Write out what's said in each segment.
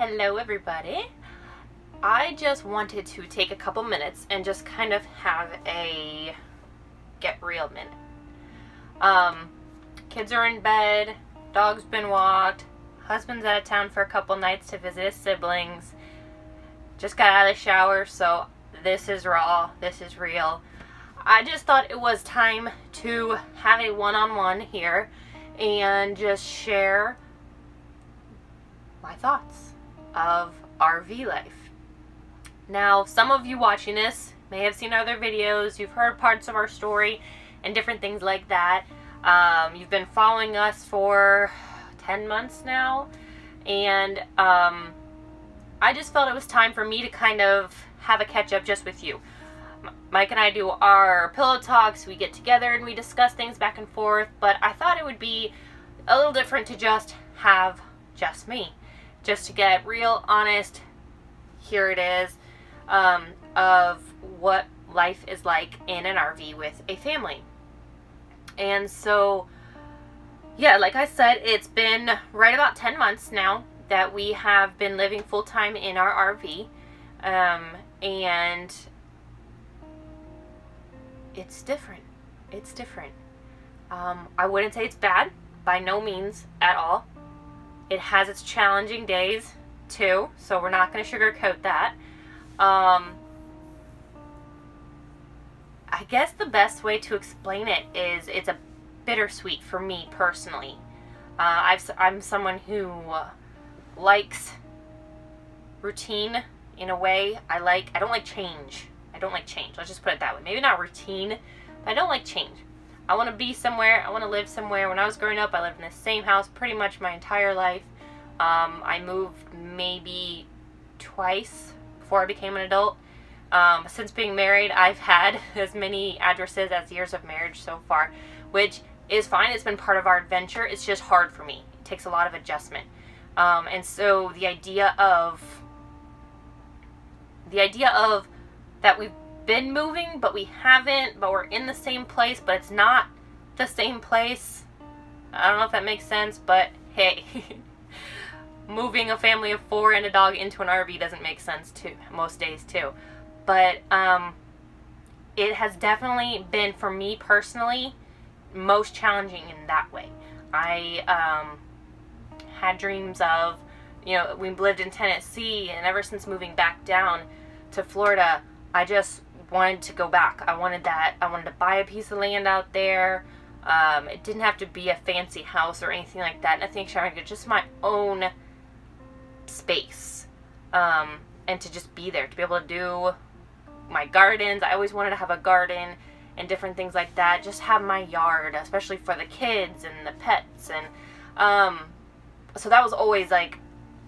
Hello everybody. I just wanted to take a couple minutes and just kind of have a get real minute. Kids are in bed, dog's been walked, husband's out of town for a couple nights to visit his siblings, just got out of the shower, so this is raw, this is real. I just thought it was time to have a one-on-one here and just share my thoughts of RV life. Now, some of you watching this may have seen other videos, you've heard parts of our story and different things like that. You've been following us for 10 months now, and I just felt it was time for me to kind of have a catch-up just with you. Mike and I do our pillow talks, we get together and we discuss things back and forth, but I thought it would be a little different to just have just me. Just to get real honest, here it is, of what life is like in an RV with a family. And so, yeah, like I said, it's been right about 10 months now that we have been living full-time in our RV, and it's different. It's different. I wouldn't say it's bad, by no means at all. It has its challenging days, too, so we're not going to sugarcoat that. I guess the best way to explain it is it's a bittersweet for me, personally. I'm someone who likes routine in a way. I don't like change. Let's just put it that way. Maybe not routine, but I don't like change. I want to be somewhere. I want to live somewhere. When I was growing up, I lived in the same house pretty much my entire life. I moved maybe twice before I became an adult. Since being married, I've had as many addresses as years of marriage so far, which is fine. It's been part of our adventure. It's just hard for me. It takes a lot of adjustment. And so the idea of that we've been moving, but we haven't, but we're in the same place, but it's not the same place. I don't know if that makes sense, but hey, moving a family of 4 and a dog into an RV doesn't make sense too, most days too. But it has definitely been, for me personally, most challenging in that way. I had dreams of, we lived in Tennessee, and ever since moving back down to Florida, I just wanted to go back. I wanted to buy a piece of land out there. It didn't have to be a fancy house or anything like that. Nothing extravagant, just my own space. And to just be there, to be able to do my gardens. I always wanted to have a garden and different things like that. Just have my yard, especially for the kids and the pets. And so that was always like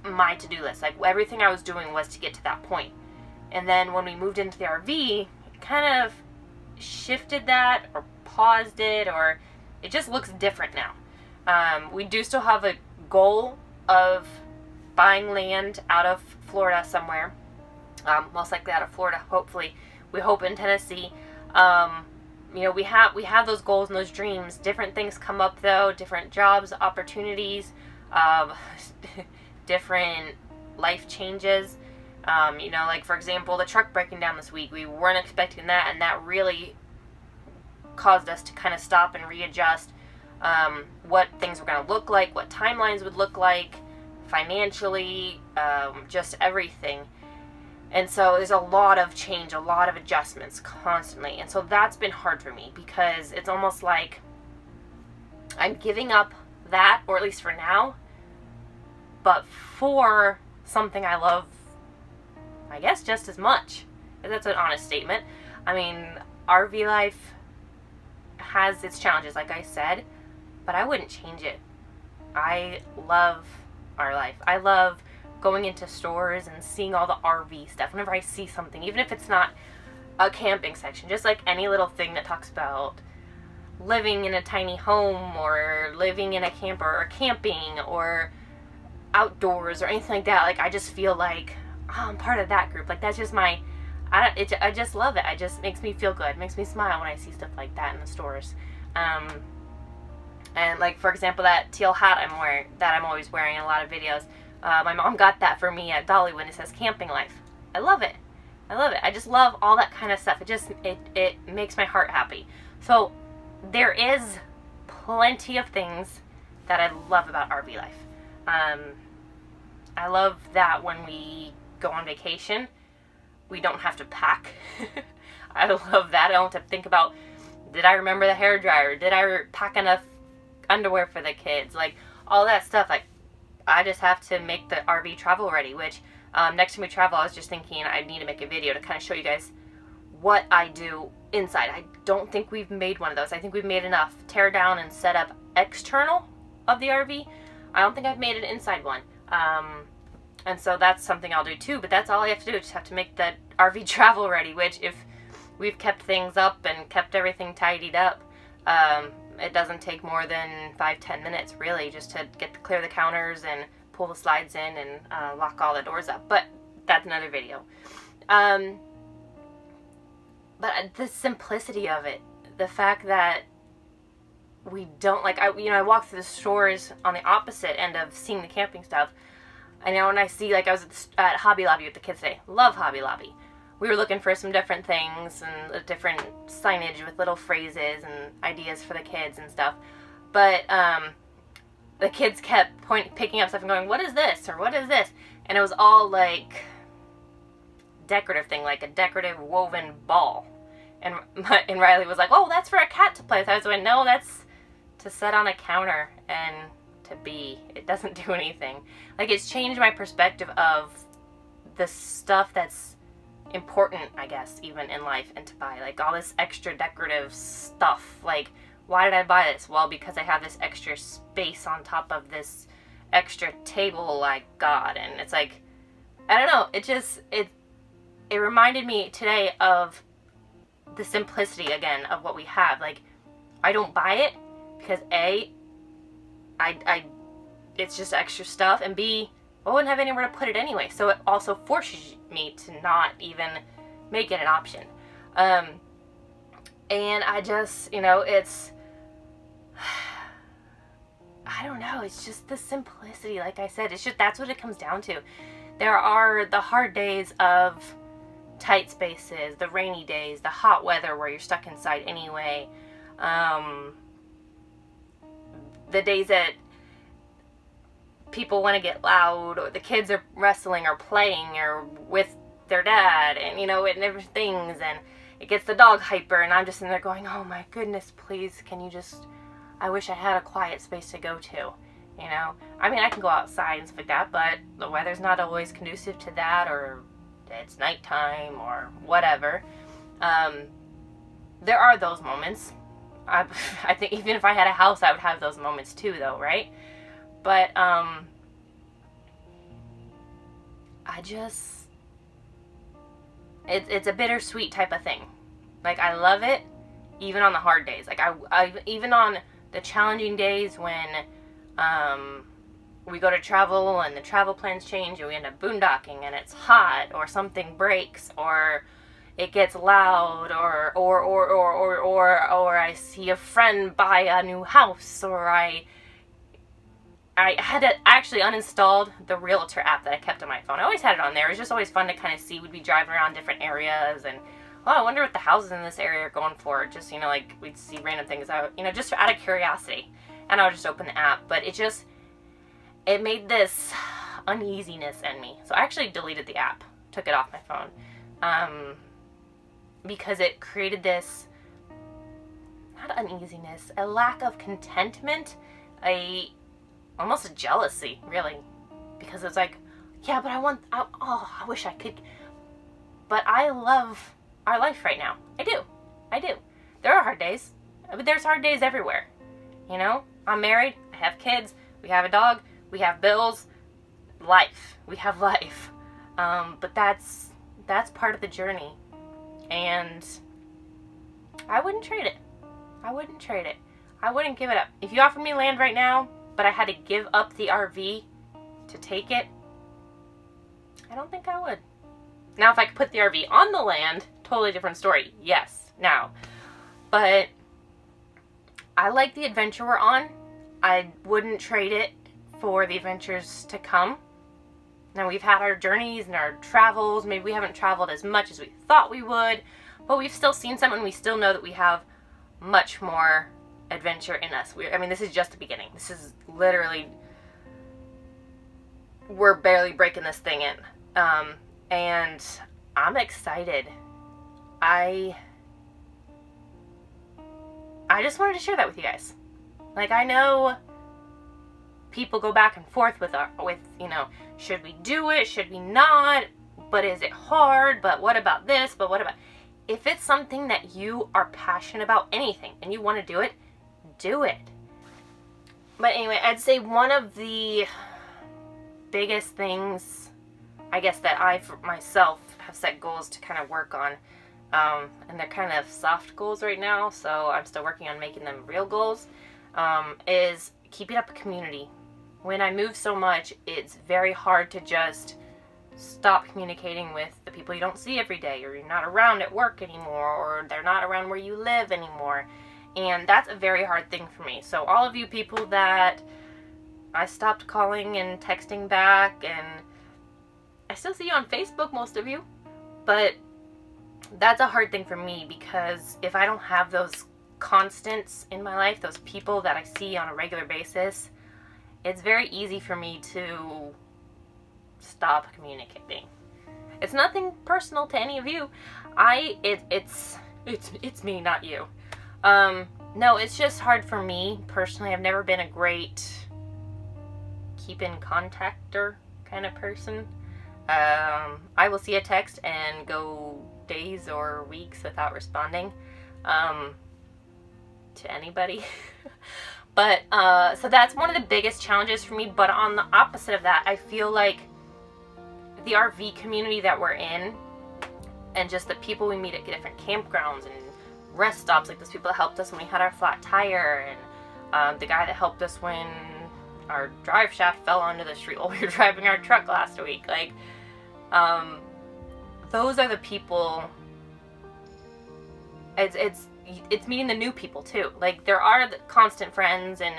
my to-do list. Like everything I was doing was to get to that point. And then when we moved into the RV, it kind of shifted that or paused it, or it just looks different now. We do still have a goal of buying land out of Florida somewhere. Most likely out of Florida, hopefully. We hope in Tennessee. We have those goals and those dreams. Different things come up though, different jobs, opportunities, different life changes. Like for example, the truck breaking down this week, we weren't expecting that, and that really caused us to kind of stop and readjust what things were going to look like, what timelines would look like, financially, just everything. And so there's a lot of change, a lot of adjustments constantly, and so that's been hard for me because it's almost like I'm giving up that, or at least for now, but for something I love, I guess, just as much. That's an honest statement. I mean, RV life has its challenges, like I said, but I wouldn't change it. I love our life. I love going into stores and seeing all the RV stuff. Whenever I see something, even if it's not a camping section, just like any little thing that talks about living in a tiny home or living in a camper or camping or outdoors or anything like that, like I just feel like I'm part of that group. Like that's just I just love it. It just makes me feel good. It makes me smile when I see stuff like that in the stores. And like, for example, that teal hat I'm wearing, that I'm always wearing in a lot of videos, My mom got that for me at Dollywood, and it says Camping Life. I love it. I love it. I just love all that kind of stuff. It makes my heart happy. So there is plenty of things that I love about RV life. I love that when we go on vacation, we don't have to pack. I love that. I don't have to think about, did I remember the hairdryer? Did I pack enough underwear for the kids? Like, all that stuff. Like, I just have to make the RV travel ready, which next time we travel, I was just thinking I need to make a video to kind of show you guys what I do inside. I don't think we've made one of those. I think we've made enough tear down and set up external of the RV. I don't think I've made an inside one. And so that's something I'll do too, but that's all I have to do. Just have to make the RV travel ready, which if we've kept things up and kept everything tidied up, it doesn't take more than 5-10 minutes really, just to clear the counters and pull the slides in and lock all the doors up. But that's another video. But the simplicity of it, the fact that we don't, like, I walk through the stores on the opposite end of seeing the camping stuff. I know when I see, like, I was at Hobby Lobby with the kids today. Love Hobby Lobby. We were looking for some different things and different signage with little phrases and ideas for the kids and stuff. But the kids kept picking up stuff and going, what is this? Or what is this? And it was all, like, decorative thing, like a decorative woven ball. And Riley was like, oh, that's for a cat to play with. I was like, no, that's to set on a counter and to be. It doesn't do anything. Like, it's changed my perspective of the stuff that's important, I guess, even in life, and to buy. Like, all this extra decorative stuff. Like, why did I buy this? Well, because I have this extra space on top of this extra table I got. And it's like, I don't know. It reminded me today of the simplicity, again, of what we have. Like, I don't buy it because A, it's just extra stuff, and B, I wouldn't have anywhere to put it anyway. So it also forces me to not even make it an option. And I just, it's, I don't know, it's just the simplicity. Like I said, it's just, that's what it comes down to. There are the hard days of tight spaces, the rainy days, the hot weather where you're stuck inside anyway, the days that people want to get loud, or the kids are wrestling or playing or with their dad, and and different things, and it gets the dog hyper, and I'm just in there going, oh my goodness, please, can you just, I wish I had a quiet space to go to, I mean, I can go outside and stuff like that, but the weather's not always conducive to that, or it's nighttime or whatever. There are those moments. I think even if I had a house, I would have those moments too, though, right? But it's a bittersweet type of thing. Like, I love it even on the hard days. Like, I even on the challenging days when we go to travel and the travel plans change and we end up boondocking and it's hot, or something breaks, or it gets loud, or I see a friend buy a new house, or I had to actually uninstalled the Realtor app that I kept on my phone. I always had it on there. It was just always fun to kind of see. We'd be driving around different areas and, oh, I wonder what the houses in this area are going for. Just, like, we'd see random things out, just out of curiosity. And I would just open the app. But it made this uneasiness in me. So I actually deleted the app, took it off my phone. Because it created this, not uneasiness, a lack of contentment, almost a jealousy, really. Because it's like, yeah, but I wish I could. But I love our life right now. I do. There are hard days. But there's hard days everywhere. I'm married, I have kids, we have a dog, we have bills, life. We have life. But that's part of the journey. And I wouldn't trade it. I wouldn't give it up. If you offered me land right now, but I had to give up the RV to take it, I don't think I would. Now, if I could put the RV on the land, totally different story. Yes, now. But I like the adventure we're on. I wouldn't trade it for the adventures to come. Now, we've had our journeys and our travels. Maybe we haven't traveled as much as we thought we would, but we've still seen some, and we still know that we have much more adventure in us. This is just the beginning. This is literally, we're barely breaking this thing in. And I'm excited. I just wanted to share that with you guys. Like, I know people go back and forth with should we do it? Should we not? But is it hard? But what about this? But what about... If it's something that you are passionate about, anything, and you want to do it, do it. But anyway, I'd say one of the biggest things, I guess, that I, for myself, have set goals to kind of work on, and they're kind of soft goals right now, so I'm still working on making them real goals, is keeping up a community. When I move so much, it's very hard to just stop communicating with the people you don't see every day, or you're not around at work anymore, or they're not around where you live anymore. And that's a very hard thing for me. So all of you people that I stopped calling and texting back, and I still see you on Facebook, most of you, but that's a hard thing for me, because if I don't have those constants in my life, those people that I see on a regular basis, it's very easy for me to stop communicating. It's nothing personal to any of you. It's me, not you. No, it's just hard for me personally. I've never been a great keep in contacter kind of person. I will see a text and go days or weeks without responding to anybody. But so that's one of the biggest challenges for me. But on the opposite of that, I feel like the RV community that we're in, and just the people we meet at different campgrounds and rest stops, like those people that helped us when we had our flat tire, and the guy that helped us when our drive shaft fell onto the street while we were driving our truck last week. Like, those are the people. It's meeting the new people too. Like, there are the constant friends and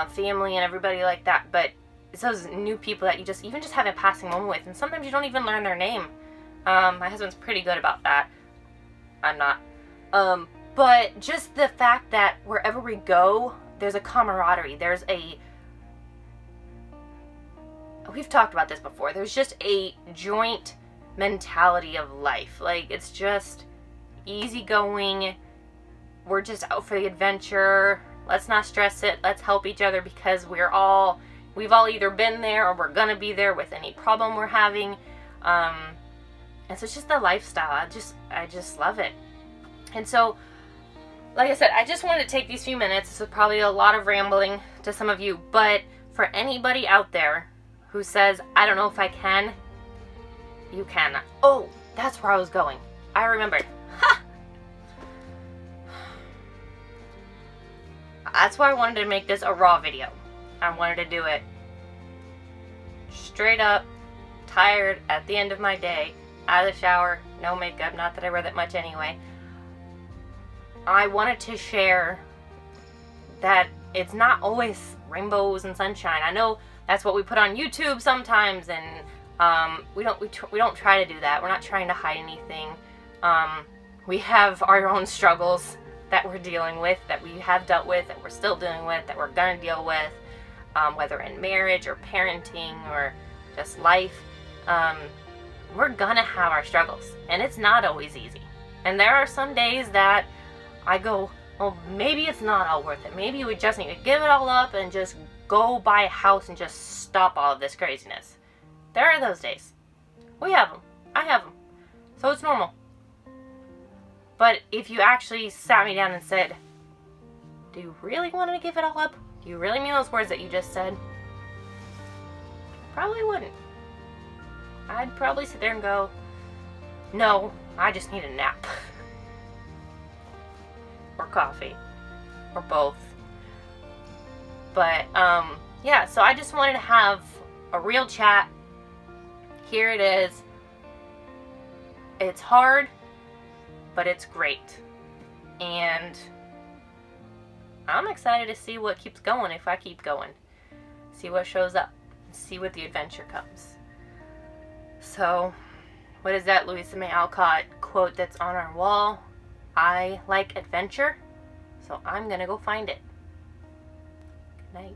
family and everybody like that, but it's those new people that you just have a passing moment with, and sometimes you don't even learn their name. My husband's pretty good about that. I'm not. But just the fact that wherever we go, there's a camaraderie. We've talked about this before. There's just a joint mentality of life. Like, it's just easygoing. We're just out for the adventure. Let's not stress it. Let's help each other, because we've all either been there or we're gonna be there with any problem we're having. And so it's just the lifestyle. I just love it. And so, like I said, I just wanted to take these few minutes. This is probably a lot of rambling to some of you, but for anybody out there who says, I don't know if I can, you can. Oh, that's where I was going. I remembered. Ha! That's why I wanted to make this a raw video. I wanted to do it straight up, tired, at the end of my day, out of the shower, no makeup, not that I wear that much anyway. I wanted to share that it's not always rainbows and sunshine. I know that's what we put on YouTube sometimes, and we don't try to do that. We're not trying to hide anything. We have our own struggles that we're dealing with, that we have dealt with, that we're still dealing with, that we're gonna deal with, whether in marriage or parenting or just life. We're gonna have our struggles, and it's not always easy. And there are some days that I go, well, maybe it's not all worth it. Maybe we just need to give it all up and just go buy a house and just stop all of this craziness. There are those days. We have them. I have them. So it's normal. But if you actually sat me down and said, do you really want to give it all up? Do you really mean those words that you just said? Probably wouldn't. I'd probably sit there and go, no, I just need a nap. Or coffee. Or both. But, yeah, so I just wanted to have a real chat. Here it is. It's hard, but it's great. And I'm excited to see what keeps going if I keep going. See what shows up. See what the adventure comes. So, what is that Louisa May Alcott quote that's on our wall? I like adventure, so I'm gonna go find it. Good night.